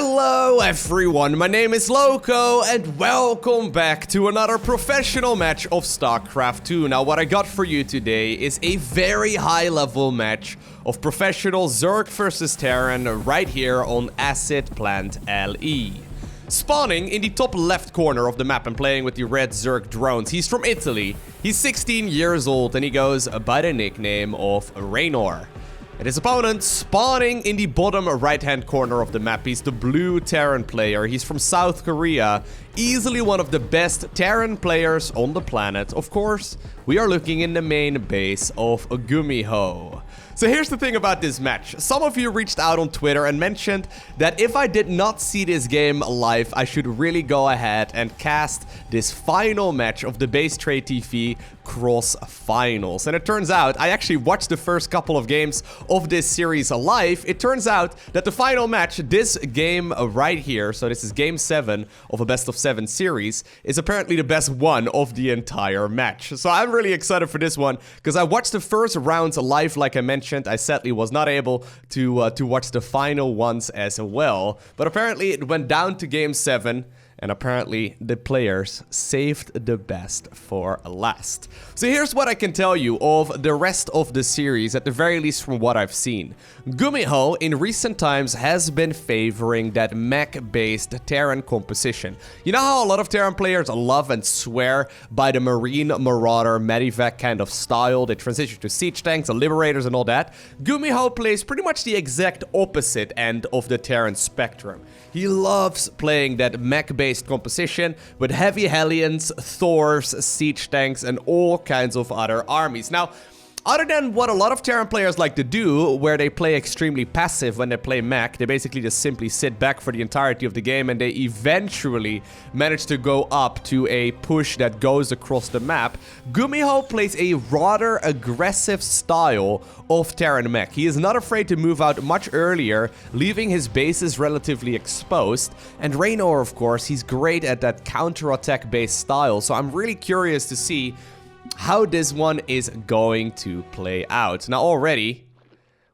Hello everyone, my name is Lowko and welcome back to another professional match of StarCraft 2. Now what I got for you today is a very high level match of professional Zerg versus Terran right here on Acid Plant LE. Spawning in the top left corner of the map and playing with the red Zerg drones. He's from Italy, he's 16 years old and he goes by the nickname of Reynor. And his opponent spawning in the bottom right-hand corner of the map. He's the blue Terran player. He's from South Korea. Easily one of the best Terran players on the planet. Of course, we are looking in the main base of Gumiho. So here's the thing about this match. Some of you reached out on Twitter and mentioned that if I did not see this game live, I should really go ahead and cast this final match of the BTSL Cross Finals. And it turns out, I actually watched the first couple of games of this series live. It turns out that the final match, this game right here, so this is game 7 of a best of 7 series, is apparently the best one of the entire match. So I'm really excited for this one, because I watched the first rounds live like I mentioned. I sadly was not able to watch the final ones as well. But apparently it went down to game 7. And apparently the players saved the best for last. So here's what I can tell you of the rest of the series, at the very least from what I've seen. Gumiho in recent times has been favoring that mech-based Terran composition. You know how a lot of Terran players love and swear by the Marine Marauder Medivac kind of style? They transition to siege tanks and liberators and all that. Gumiho plays pretty much the exact opposite end of the Terran spectrum. He loves playing that mech-based composition with heavy Hellions, Thors, siege tanks, and all kinds of other armies. Now, other than what a lot of Terran players like to do, where they play extremely passive when they play mech, they basically just simply sit back for the entirety of the game and they eventually manage to go up to a push that goes across the map. Gumiho plays a rather aggressive style of Terran mech. He is not afraid to move out much earlier, leaving his bases relatively exposed. And Reynor, of course, he's great at that counter-attack based style, so I'm really curious to see how this one is going to play out. Now already,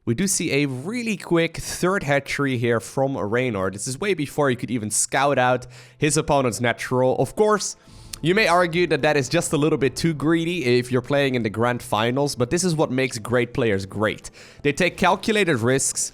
we do see a really quick third hatchery here from Reynor. This is way before he could even scout out his opponent's natural. Of course, you may argue that that is just a little bit too greedy if you're playing in the grand finals, but this is what makes great players great. They take calculated risks,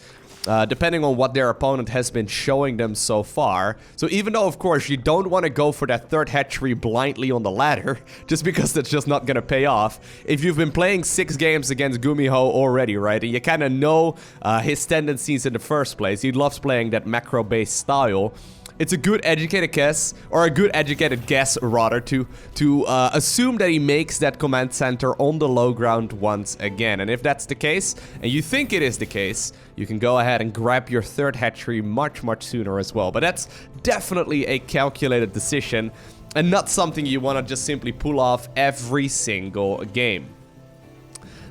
depending on what their opponent has been showing them so far. So even though, of course, you don't want to go for that third hatchery blindly on the ladder, just because that's just not going to pay off. If you've been playing 6 games against Gumiho already, right, and you kind of know his tendencies in the first place, he loves playing that macro-based style. It's a good educated guess, or a good educated guess rather, to assume that he makes that command center on the low ground once again. And if that's the case, and you think it is the case, you can go ahead and grab your third hatchery much sooner as well. But that's definitely a calculated decision, and not something you want to just simply pull off every single game.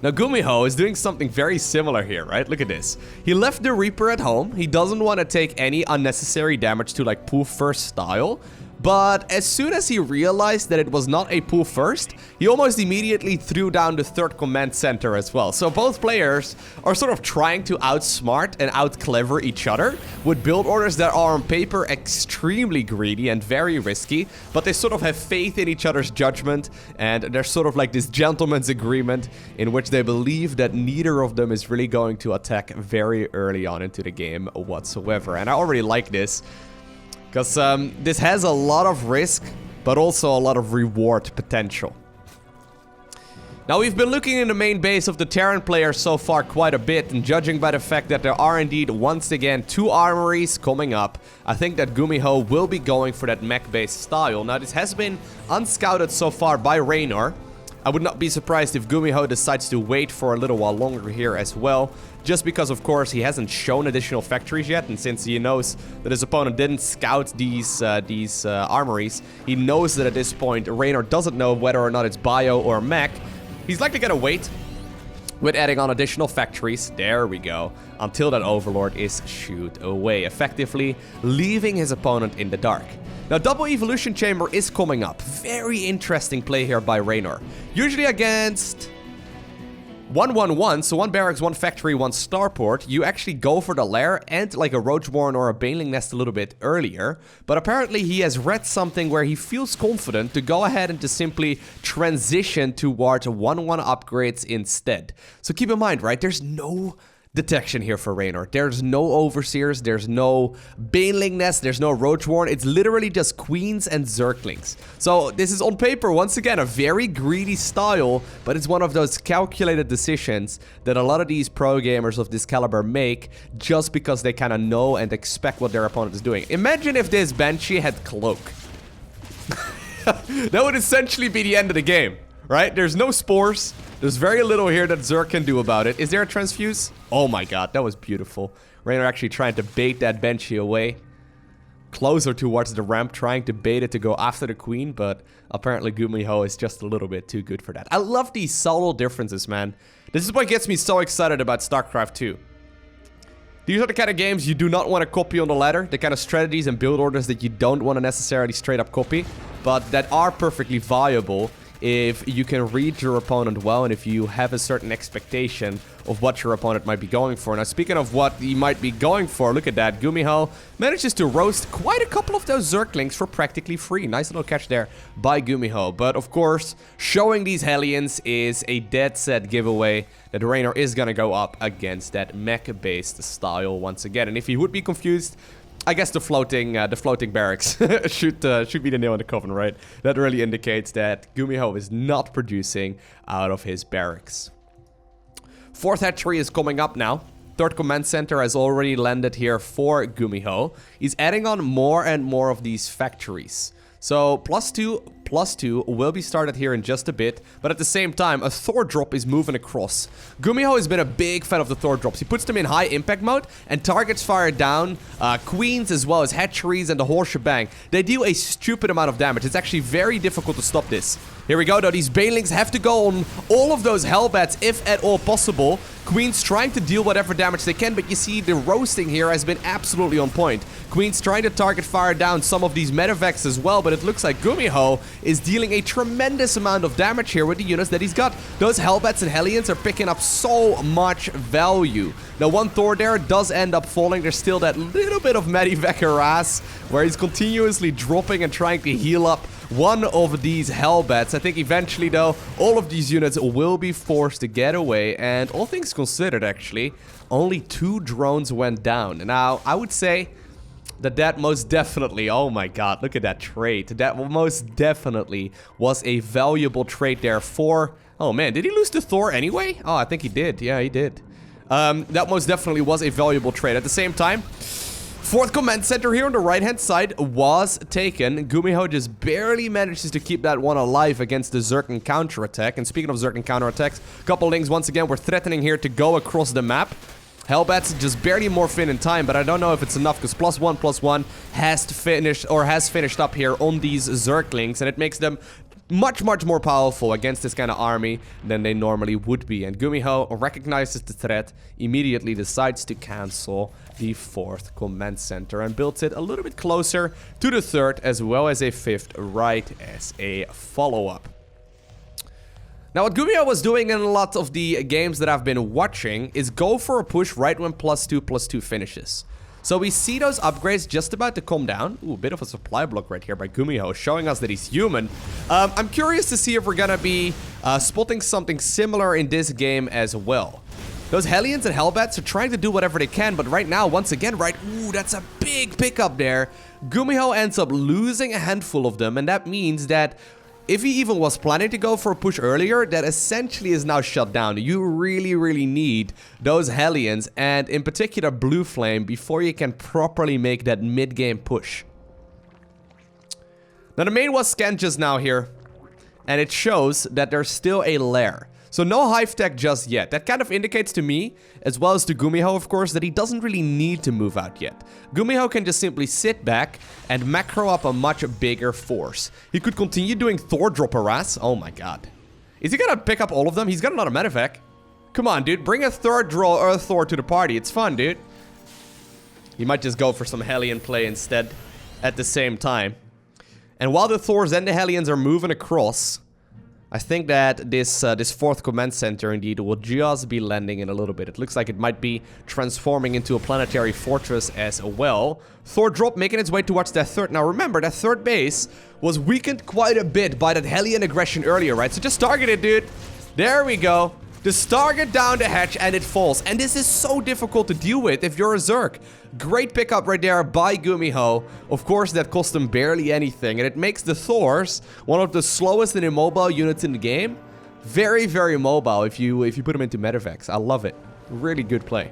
Now Gumiho is doing something very similar here, right? Look at this. He left the Reaper at home. He doesn't want to take any unnecessary damage to like pull first style. But as soon as he realized that it was not a pull first, he almost immediately threw down the third command center as well. So both players are sort of trying to outsmart and outclever each other with build orders that are on paper extremely greedy and very risky, but they sort of have faith in each other's judgment, and there's sort of like this gentleman's agreement in which they believe that neither of them is really going to attack very early on into the game whatsoever. And I already like this, because this has a lot of risk, but also a lot of reward potential. Now, we've been looking in the main base of the Terran players so far quite a bit, and judging by the fact that there are indeed once again 2 armories coming up, I think that Gumiho will be going for that mech-based style. Now, this has been unscouted so far by Reynor. I would not be surprised if Gumiho decides to wait for a little while longer here as well, just because, of course, he hasn't shown additional factories yet, and since he knows that his opponent didn't scout these armories, he knows that at this point, Reynor doesn't know whether or not it's bio or mech. He's likely gonna wait with adding on additional factories, there we go, until that Overlord is shooed away, effectively leaving his opponent in the dark. Now, double evolution chamber is coming up. Very interesting play here by Reynor. Usually against 1-1-1, so 1 barracks, 1 factory, 1 starport. You actually go for the lair and like a Roachborn or a Baneling Nest a little bit earlier. But apparently he has read something where he feels confident to go ahead and to simply transition towards 1-1 upgrades instead. So keep in mind, right, there's no detection here for Reynor. There's no Overseers, there's no Baneling Nest, there's no Roachborn. It's literally just Queens and Zerglings. So this is on paper, once again, a very greedy style, but it's one of those calculated decisions that a lot of these pro gamers of this caliber make just because they kind of know and expect what their opponent is doing. Imagine if this Banshee had Cloak. That would essentially be the end of the game, right? There's no spores. There's very little here that Zerg can do about it. Is there a transfuse? Oh my god, that was beautiful. Reynor actually trying to bait that Banshee away. Closer towards the ramp, trying to bait it to go after the queen, but apparently Gumiho is just a little bit too good for that. I love these subtle differences, man. This is what gets me so excited about StarCraft 2. These are the kind of games you do not want to copy on the ladder, the kind of strategies and build orders that you don't want to necessarily straight up copy, but that are perfectly viable if you can read your opponent well and if you have a certain expectation of what your opponent might be going for. Now, speaking of what he might be going for, look at that. Gumiho manages to roast quite a couple of those Zerglings for practically free. Nice little catch there by Gumiho. But, of course, showing these Hellions is a dead set giveaway that Reynor is going to go up against that mech-based style once again. And if you would be confused, I guess the floating barracks should be the nail in the coffin, right? That really indicates that Gumiho is not producing out of his barracks. 4th hatchery is coming up now. 3rd command center has already landed here for Gumiho. He's adding on more and more of these factories. So +2 will be started here in just a bit, but at the same time, a Thor drop is moving across. Gumiho has been a big fan of the Thor drops. He puts them in high impact mode, and targets fire down queens as well as hatcheries and the whole shebang. They deal a stupid amount of damage. It's actually very difficult to stop this. Here we go, though. These Banelings have to go on all of those Hellbats, if at all possible. Queens trying to deal whatever damage they can, but you see the roasting here has been absolutely on point. Queens trying to target fire down some of these Medivacs as well, but it looks like Gumiho is dealing a tremendous amount of damage here with the units that he's got. Those Hellbats and Hellions are picking up so much value. Now, 1 Thor there does end up falling. There's still that little bit of Medivac harass where he's continuously dropping and trying to heal up one of these Hellbats. I think eventually, though, all of these units will be forced to get away, and all things considered, actually, only 2 drones went down. Now, I would say that most definitely, oh my god, look at that trait. That most definitely was a valuable trait there for... Oh man, did he lose to Thor anyway? Oh, I think he did. Yeah, he did. That most definitely was a valuable trait. At the same time, 4th command center here on the right-hand side was taken. Gumiho just barely manages to keep that one alive against the Zerg counterattack. And speaking of Zerg counterattacks, a couple lings once again were threatening here to go across the map. Hellbats just barely morph in time, but I don't know if it's enough because +1/+1 has finished up here on these Zerglings, and it makes them much more powerful against this kind of army than they normally would be. And Gumiho recognizes the threat, immediately decides to cancel the 4th command center and builds it a little bit closer to the 3rd as well as a 5th right as a follow-up. Now, what Gumiho was doing in a lot of the games that I've been watching is go for a push right when +2/+2 finishes. So we see those upgrades just about to come down. Ooh, a bit of a supply block right here by Gumiho, showing us that he's human. I'm curious to see if we're gonna be spotting something similar in this game as well. Those Hellions and Hellbats are trying to do whatever they can, but right now, once again, right, ooh, that's a big pickup there. Gumiho ends up losing a handful of them, and that means that if he even was planning to go for a push earlier, that essentially is now shut down. You really need those Hellions, and in particular Blue Flame, before you can properly make that mid-game push. Now, the main was scanned just now here, and it shows that there's still a lair. So no hive tech just yet. That kind of indicates to me, as well as to Gumiho, of course, that he doesn't really need to move out yet. Gumiho can just simply sit back and macro up a much bigger force. He could continue doing Thor drop harass. Oh my god. Is he gonna pick up all of them? He's got another Medivac. Come on, dude. Bring a third draw or a Thor to the party. It's fun, dude. He might just go for some Hellion play instead at the same time. And while the Thors and the Hellions are moving across, I think that this fourth command center indeed will just be landing in a little bit. It looks like it might be transforming into a planetary fortress as well. Thor drop making its way towards that third. Now remember, that third base was weakened quite a bit by that Hellion aggression earlier, right? So just target it, dude. There we go. Just target down the hatch and it falls. And this is so difficult to deal with if you're a Zerg. Great pickup right there by Gumiho. Of course, that cost him barely anything. And it makes the Thors one of the slowest and immobile units in the game. Very, very mobile if you put them into medevacs. I love it. Really good play.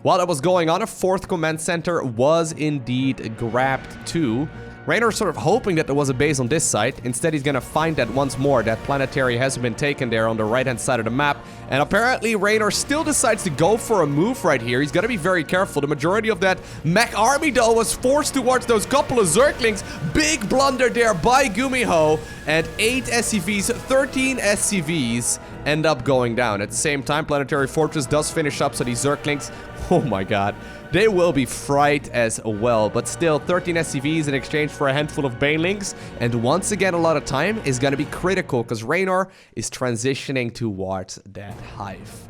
While that was going on, a fourth command center was indeed grabbed too. Reynor sort of hoping that there was a base on this side. Instead, he's gonna find that once more. That planetary has been taken there on the right-hand side of the map. And apparently, Reynor still decides to go for a move right here. He's gotta be very careful. The majority of that Mech army, though, was forced towards those couple of Zerglings. Big blunder there by Gumiho. And 8 SCVs, 13 SCVs end up going down. At the same time, Planetary Fortress does finish up, so these Zerglings, oh my god, they will be fried as well. But still, 13 SCVs in exchange for a handful of Banelings. And once again, a lot of time is going to be critical because Reynor is transitioning towards that hive.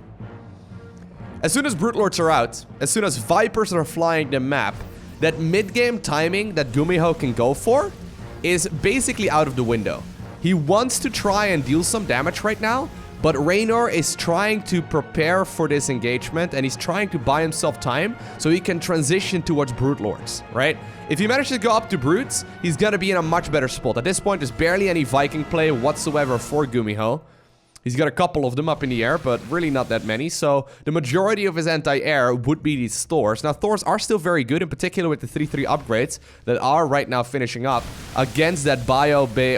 As soon as Brute Lords are out, as soon as Vipers are flying the map, that mid-game timing that Gumiho can go for is basically out of the window. He wants to try and deal some damage right now, but Reynor is trying to prepare for this engagement, and he's trying to buy himself time so he can transition towards Brute Lords, right? If he manages to go up to Brutes, he's gonna be in a much better spot. At this point, there's barely any Viking play whatsoever for Gumiho. He's got a couple of them up in the air, but really not that many. So the majority of his anti-air would be these Thors. Now, Thors are still very good, in particular with the 3-3 upgrades that are right now finishing up against that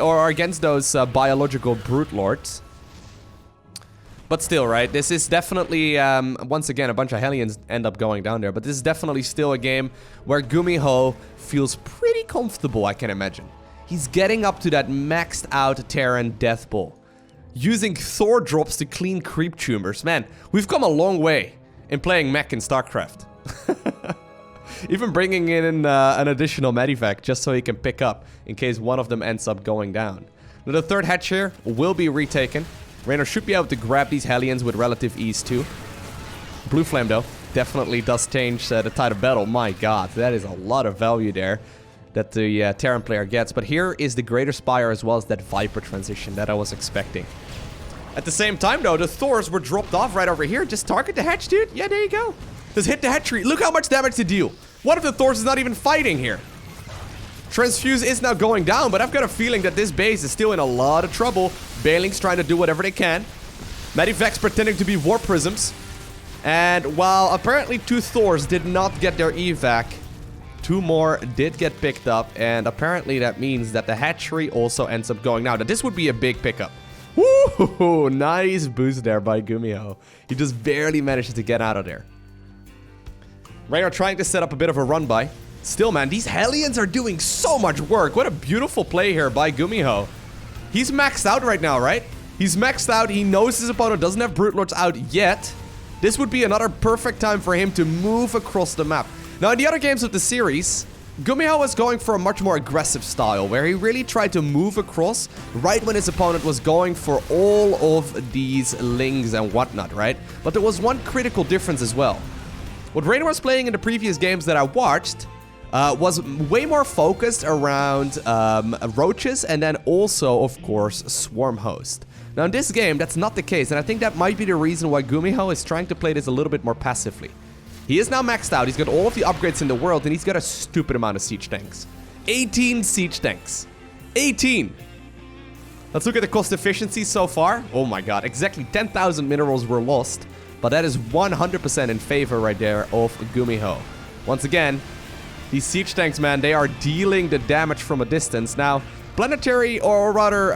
or against those biological Brute Lords. But still, right, this is definitely, once again, a bunch of Hellions end up going down there. But this is definitely still a game where Gumiho feels pretty comfortable, I can imagine. He's getting up to that maxed out Terran Death Ball. Using Thor drops to clean creep tumors. Man, we've come a long way in playing Mech in StarCraft. Even bringing in an additional medevac just so he can pick up in case one of them ends up going down. Now, the third hatch here will be retaken. Reynor should be able to grab these Hellions with relative ease too. Blue Flame, though, definitely does change the tide of battle. My god, that is a lot of value there that the Terran player gets. But here is the Greater Spire as well as that Viper transition that I was expecting. At the same time, though, the Thors were dropped off right over here. Just target the hatch, dude. Yeah, there you go. Just hit the hatchery. Look how much damage to deal. One of the Thors is not even fighting here. Transfuse is now going down, but I've got a feeling that this base is still in a lot of trouble. Banelings trying to do whatever they can. Medivacs pretending to be Warp Prisms. And while apparently 2 Thors did not get their evac, 2 more did get picked up. And apparently that means that the hatchery also ends up going. Now, this would be a big pickup. Woo! Nice boost there by Gumiho. He just barely manages to get out of there. Reynor trying to set up a bit of a run by. Still, man, these Hellions are doing so much work. What a beautiful play here by Gumiho. He's maxed out right now, right? He's maxed out. He knows his opponent doesn't have Brute Lords out yet. This would be another perfect time for him to move across the map. Now, in the other games of the series, Gumiho was going for a much more aggressive style, where he really tried to move across right when his opponent was going for all of these lings and whatnot, right? But there was one critical difference as well. What Reynor was playing in the previous games that I watched was way more focused around roaches and then also, of course, Swarm Host. Now, in this game, that's not the case, and I think that might be the reason why Gumiho is trying to play this a little bit more passively. He is now maxed out. He's got all of the upgrades in the world, and he's got a stupid amount of siege tanks. 18 siege tanks. 18! Let's look at the cost efficiency so far. Oh my god, exactly 10,000 minerals were lost, but that is 100% in favor right there of Gumiho. Once again, these siege tanks, man, they are dealing the damage from a distance. Now, planetary, or rather,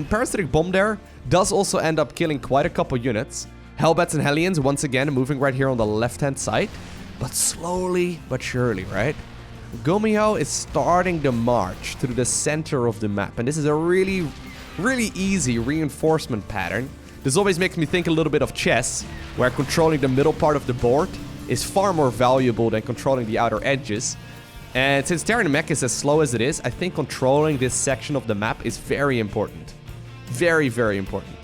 parasitic bomb there does also end up killing quite a couple units. Hellbats and Hellions, once again, moving right here on the left-hand side. But slowly but surely, right? Gumiho is starting the march through the center of the map. And this is a really, really easy reinforcement pattern. This always makes me think a little bit of chess, where controlling the middle part of the board is far more valuable than controlling the outer edges. And since Terran Mech is as slow as it is, I think controlling this section of the map is very important. Very, very important.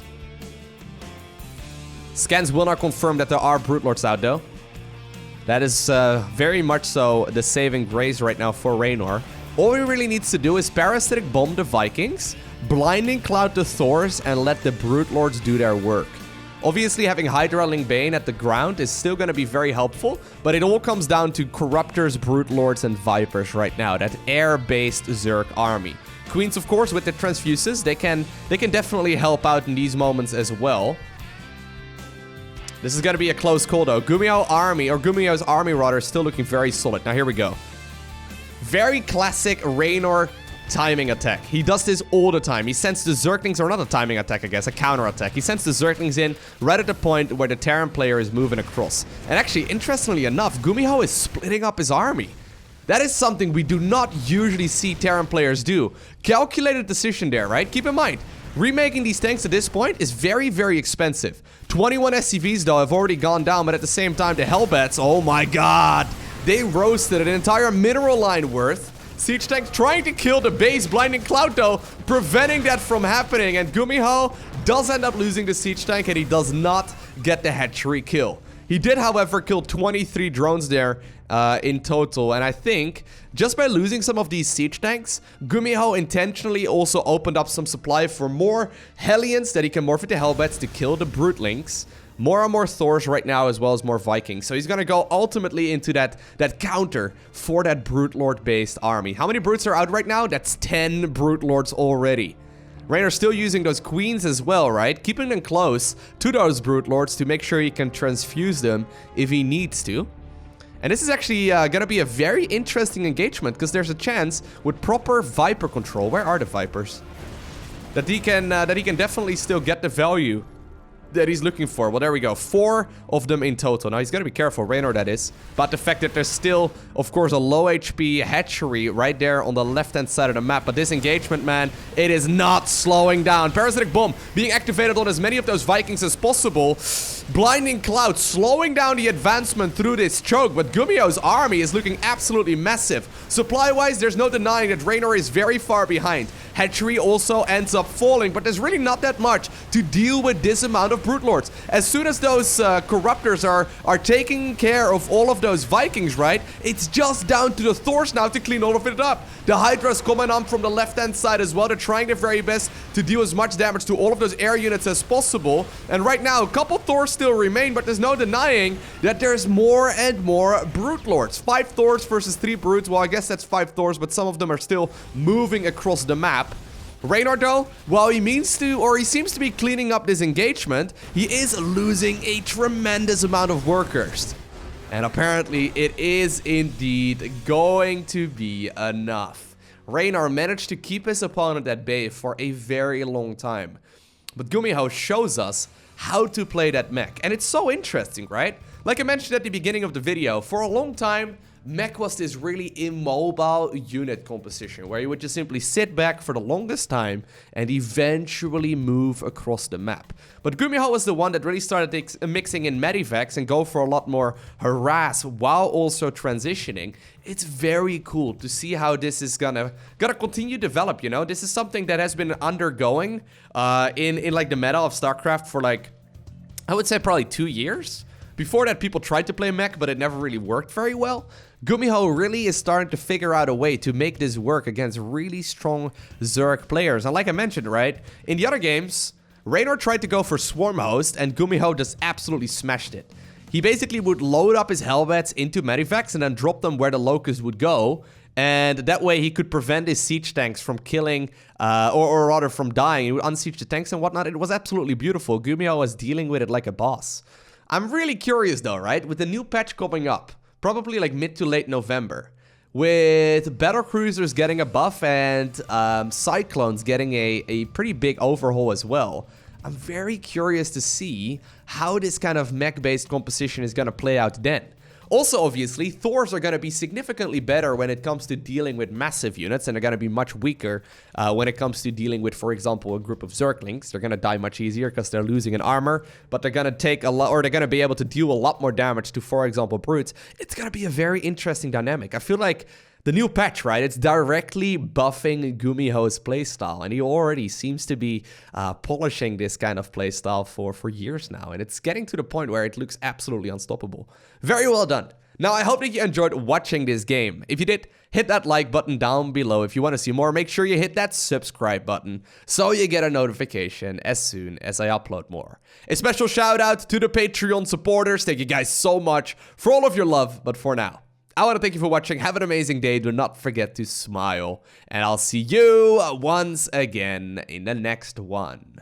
Scans will not confirm that there are Brute Lords out, though. That is very much so the saving grace right now for Reynor. All he really needs to do is Parasitic Bomb the Vikings, Blinding Cloud the Thors, and let the Brute Lords do their work. Obviously, having Hydra Ling Bane at the ground is still going to be very helpful, but it all comes down to Corruptors, Brute Lords, and Vipers right now. That air-based Zerg army. Queens, of course, with the Transfuses, they can definitely help out in these moments as well. This is going to be a close call, though. Gumiho's army rather, is still looking very solid. Now, here we go. Very classic Reynor timing attack. He does this all the time. He sends the Zerglings, or not a timing attack, I guess, a counter attack. He sends the Zerglings in right at the point where the Terran player is moving across. And actually, interestingly enough, Gumiho is splitting up his army. That is something we do not usually see Terran players do. Calculated decision there, right? Keep in mind, remaking these tanks at this point is very, very expensive. 21 SCVs, though, have already gone down, but at the same time, the Hellbats, oh my god, they roasted an entire mineral line worth. Siege tanks trying to kill the base Blinding Cloud, though, preventing that from happening. And Gumiho does end up losing the siege tank, and he does not get the hatchery kill. He did, however, kill 23 drones there in total. And I think just by losing some of these siege tanks, Gumiho intentionally also opened up some supply for more Hellions that he can morph into Hellbats to kill the Brutelings. More and more Thors right now, as well as more Vikings. So he's gonna go ultimately into that counter for that Brute Lord-based army. How many Brutes are out right now? That's 10 Brute Lords already. Reynor's still using those Queens as well, right? Keeping them close to those Brute Lords to make sure he can transfuse them if he needs to. And this is actually gonna be a very interesting engagement, because there's a chance with proper Viper control. Where are the Vipers? That he can definitely still get the value that he's looking for. Well, there we go. 4 of them in total. Now, he's got to be careful, Reynor that is, but the fact that there's still, of course, a low HP hatchery right there on the left-hand side of the map. But this engagement, man, it is not slowing down. Parasitic Bomb being activated on as many of those Vikings as possible. Blinding Cloud slowing down the advancement through this choke, but Gumiho's army is looking absolutely massive. Supply-wise, there's no denying that Reynor is very far behind. Hatchery also ends up falling, but there's really not that much to deal with this amount of Brute Lords. As soon as those Corruptors are taking care of all of those Vikings, right, it's just down to the Thors now to clean all of it up. The Hydra's coming on from the left-hand side as well. They're trying their very best to deal as much damage to all of those air units as possible. And right now, a couple Thors still remain, but there's no denying that there's more and more Brute Lords. 5 Thors versus 3 Brutes. Well, I guess that's 5 Thors, but some of them are still moving across the map. Reynor, though, while he seems to be cleaning up this engagement, he is losing a tremendous amount of workers. And apparently, it is indeed going to be enough. Reynor managed to keep his opponent at bay for a very long time. But Gumiho shows us how to play that mech. And it's so interesting, right? Like I mentioned at the beginning of the video, for a long time, Mech was this really immobile unit composition where you would just simply sit back for the longest time and eventually move across the map. But Gumiho was the one that really started mixing in medivacs and go for a lot more harass while also transitioning. It's very cool to see how this is gonna continue to develop, you know? This is something that has been undergoing in like the meta of StarCraft for like, I would say probably 2 years. Before that, people tried to play Mech, but it never really worked very well. Gumiho really is starting to figure out a way to make this work against really strong Zerg players. And like I mentioned, right, in the other games, Reynor tried to go for Swarm Host, and Gumiho just absolutely smashed it. He basically would load up his Hellbats into medivacs and then drop them where the Locust would go. And that way he could prevent his siege tanks from killing, or rather from dying. He would unsiege the tanks and whatnot. It was absolutely beautiful. Gumiho was dealing with it like a boss. I'm really curious though, right? With the new patch coming up, probably like mid to late November, with battle cruisers getting a buff and cyclones getting a pretty big overhaul as well, I'm very curious to see how this kind of mech-based composition is going to play out then. Also, obviously, Thors are going to be significantly better when it comes to dealing with massive units, and they're going to be much weaker when it comes to dealing with, for example, a group of Zerglings. They're going to die much easier because they're losing an armor, but they're going to take a lot, or they're going to be able to deal a lot more damage to, for example, Brutes. It's going to be a very interesting dynamic. I feel like the new patch, right? It's directly buffing Gumiho's playstyle, and he already seems to be polishing this kind of playstyle for years now, and it's getting to the point where it looks absolutely unstoppable. Very well done. Now, I hope that you enjoyed watching this game. If you did, hit that like button down below. If you want to see more, make sure you hit that subscribe button so you get a notification as soon as I upload more. A special shout out to the Patreon supporters. Thank you guys so much for all of your love. But for now, I want to thank you for watching. Have an amazing day. Do not forget to smile. And I'll see you once again in the next one.